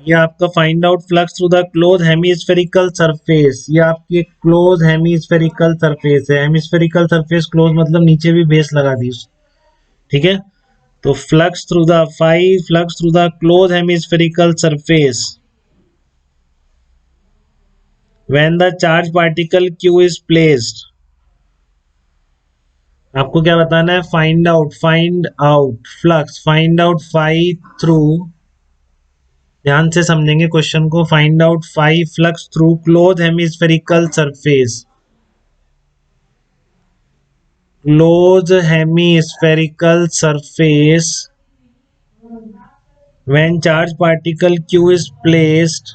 ये आपका find out flux through the close hemispherical surface, ये आपकी एक क्लोज हेमिस्फेरिकल सरफेस है। हेमिस्फेरिकल सरफेस क्लोज मतलब नीचे भी बेस लगा दी, ठीक है। तो flux through the close hemispherical surface when the charge particle Q is placed. आपको क्या बताना है? Find out flux, find out phi through, ध्यान से समझेंगे क्वेश्चन को। Find out phi flux through close hemispherical surface, close hemispherical surface when charge particle Q is placed,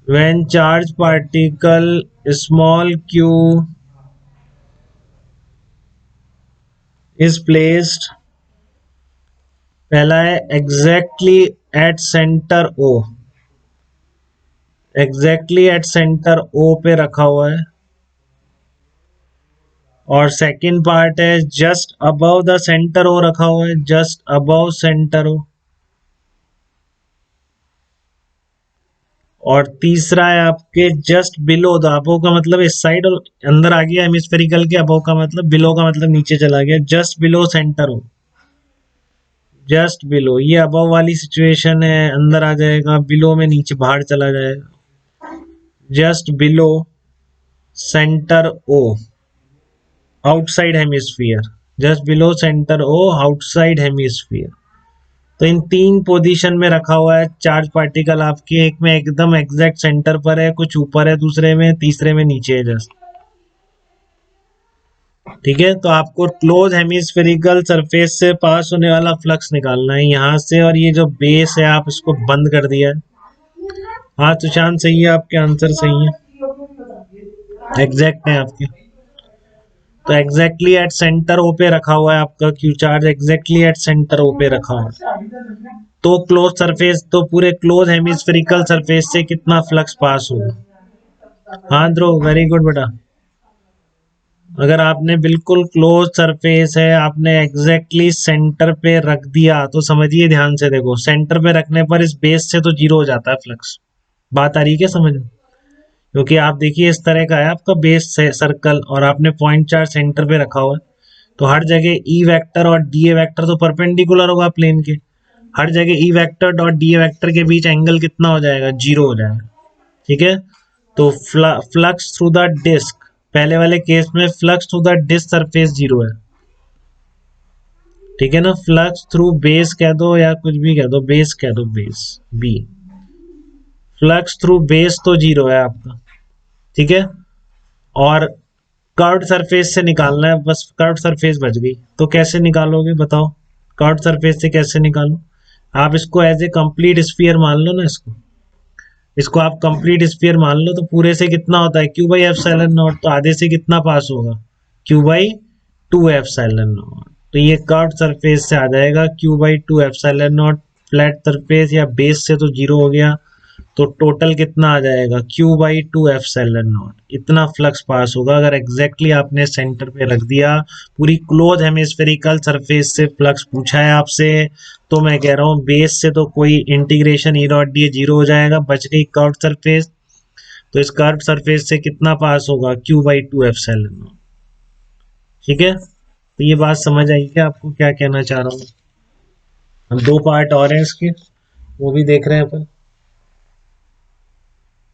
when charge particle small q is placed, पहला है exactly at center O, exactly at center O पे रखा हुआ है। और second part है just above the center O रखा हुआ है, just above center O। और तीसरा है आपके जस्ट बिलो द, अबो का मतलब इस साइड और अंदर आ गया हेमिस्फेरिकल के, अबो का मतलब बिलो का मतलब नीचे चला गया, जस्ट बिलो सेंटर हो, जस्ट बिलो। ये अबव वाली सिचुएशन है, अंदर आ जाएगा, बिलो में नीचे बाहर चला जाएगा, just below centre O outside hemisphere, just below centre O outside hemisphere. तो इन तीन पोजीशन में रखा हुआ है चार्ज पार्टिकल आपके, एक में एकदम एग्जैक्ट सेंटर पर है, कुछ ऊपर है, दूसरे में, तीसरे में नीचे है जस्ट, ठीक है। तो आपको क्लोज हेमिस्फेरिकल सरफेस से पास होने वाला फ्लक्स निकालना है यहां से, और ये जो बेस है आप इसको बंद कर दिया है। हाँ सुशांत सही है, आपके आंसर सही है, एग्जैक्ट है आपके। तो एग्जैक्टली एट सेंटर ओ पे रखा हुआ है आपका Q charge, exactly at centre O पे रखा हुआ है। तो क्लोज सरफेस, तो पूरे क्लोज हेमिस्फेरिकल सरफेस से कितना फ्लक्स पास होगा? हाँ ध्रुव वेरी गुड बेटा। अगर आपने बिल्कुल क्लोज सरफेस है, आपने एग्जैक्टली सेंटर पे रख दिया, तो समझिए ध्यान से देखो, सेंटर पे रखने पर इस बेस से तो जीरो हो जाता है फ्लक्स। बात आ रही है क्या समझ में? क्योंकि आप देखिए इस तरह का है आपका बेस से सर्कल, और आपने पॉइंट चार्ज सेंटर पे रखा हुआ है, तो हर जगह ई वेक्टर और डी ए वेक्टर तो परपेंडिकुलर होगा प्लेन के, हर जगह E vector dot D A vector के बीच एंगल कितना हो जाएगा? जीरो हो जाएगा, ठीक है। तो फ्लक्स थ्रू द डिस्क, पहले वाले केस में flux through the disc surface zero है, ठीक है ना। फ्लक्स थ्रू बेस कह दो या कुछ भी कह दो, बेस कह दो, base B, flux through base तो जीरो है आपका, ठीक है। और कर्व्ड सरफेस से निकालना है, बस कर्व्ड सरफेस बच गई, तो कैसे निकालोगे बताओ? कर्व्ड सरफेस से कैसे निकालो? आप इसको एज ए कंप्लीट स्फीयर मान लो ना, इसको आप कंप्लीट स्फीयर मान लो, तो पूरे से कितना होता है? क्यू बाई एप्सिलॉन नॉट, तो आधे से कितना पास होगा? Q by two epsilon not. तो ये कर्व्ड सरफेस से आ जाएगा Q by two epsilon not, flat surface या बेस से तो जीरो हो गया, तो टोटल कितना आ जाएगा? Q by two epsilon not. इतना फ्लक्स पास होगा अगर एग्जैक्टली आपने सेंटर पे रख दिया। पूरी क्लोज हेमिस्फेरिकल सरफेस से फ्लक्स पूछा है आपसे, तो मैं कह रहा हूँ बेस से तो कोई integration E dot D zero हो जाएगा, बच गई कर्व्ड सरफेस। तो इस कर्व्ड सरफेस से कितना पास होगा? Q by two epsilon not, ठीक है। तो ये बात समझ आई क्या आपको, क्या कहना चाह रहा हूँ? हम दो पार्ट और हैं इसके, वो भी देख रहे हैं अपन।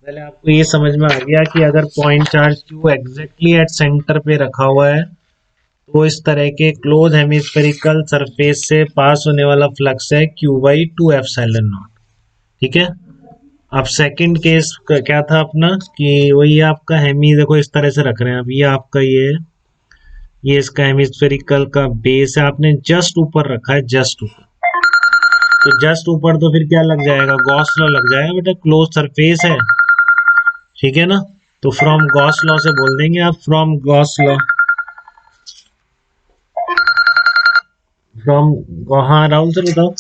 पहले आपको ये समझ में आ गया कि अगर point charge Q exactly at centre पे रखा हुआ है, तो इस तरह के क्लोज हेमिस्फेरिकल सरफेस से पास होने वाला फ्लक्स है Q by two epsilon not, ठीक है। अब सेकंड केस क्या था अपना, कि वही आपका हेमी, देखो इस तरह से रख रहे हैं, अब ये आपका ये इसका हेमिस्फेरिकल का बेस है, आपने जस्ट ऊपर रखा है, जस्ट ऊपर, तो जस्ट ऊपर तो फिर क्या लग जाएगा? गॉस लॉ लग जाएगा बेटा, क्लोज सरफेस है, ठीक है ना। तो फ्रॉम गॉस लॉ से बोल देंगे आप, फ्रॉम गॉस लॉ, फ्रॉम, हाँ राहुल सर बताओ।